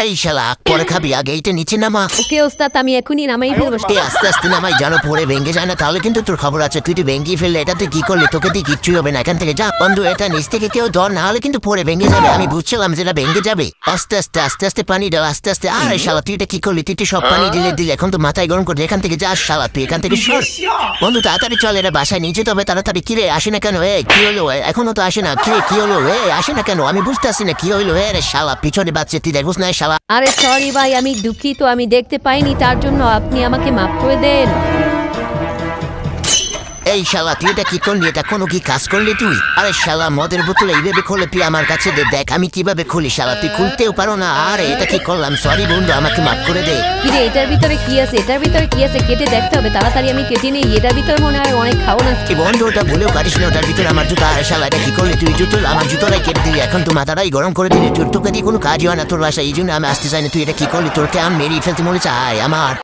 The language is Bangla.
এই শালা পরে খাবি, আগে এইটা নিচে নামা। ওকে ওস্তাদ, আমি এখনই নামাই ফেলবো। আস্তে আস্তে নামাই, জানো পরে ভেঙে যায় না, তাহলে কিন্তু তোর খবর আছে। তুই তো ভেঙে ফেললে, এটা তুই কি করলি? তোকে দিয়ে কিচ্ছুই হবে না, এখান থেকে যা বন্ধু। এটা নিচ থেকে কেউ ধর, না হলে কিন্তু পরে ভেঙে যাবে। আমি বুঝছিলাম যেটা ভেঙে যাবে। আস্তে আস্তে আস্তে আস্তে পানি দাও, আস্তে আস্তে। আরে শালা তুই এটা কি করলি? তুই সব পানি দিলে এখন তো মাথায় গরম করে। এখান থেকে যা শালা, তুই এখান থেকে সর বন্ধু, তাড়াতাড়ি চল। এরা বাসায় নিচে তবে তাড়াতাড়ি। কিরে আসে না কেন? কি হলো? এখনো তো আসে না। কিরে কি হলো? আসে না কেন? আমি বুঝতে আসি না কি হইলো। রে শালা পিছনে বাচ্চা, তুই দেখুস না শালা। আরে সরি ভাই, আমি দুঃখিত, আমি দেখতে পাইনি, তার জন্য আপনি আমাকে মাফ করে দেন। এই শালা তুই এটা কি করলি? এটা কোনো কি কাজ করলি তুই? আরে শালা মদের বোতল এইভাবে খুলে তুই আমার কাছে দে, দেখ আমি কিভাবে খুলি। শালা তুই খুলতেও পারো না। আরে এটা কি করলাম? সরি বন্ধু, আমাকে মাফ করে দে। কিরে এটার ভিতরে কি আছে? এটার ভিতরে কি আছে? কেটে দেখতে হবে, তাড়াতাড়ি আমি কেটে নিই। এটার ভিতরে মনে হয় অনেক খাওয়ান আছে। এই বন্ধু ওটা ভুলেও কাটিস না, ওটার ভিতরে আমার জুতো। আরে শালা এটা কি করলি তুই? জুতো আমার জুতোটাই কেটে দিলি, এখন তো মাথাটাই গরম করে দিলি। তোর তোকে দিয়ে কোনো কাজই হয় না তোর বাসায়, এই জন্য আমি আসতে চাই না। তুই এটা কি করলি? তোরকে আমি মেরিয়ে ফেলতে মনে চাই আমার।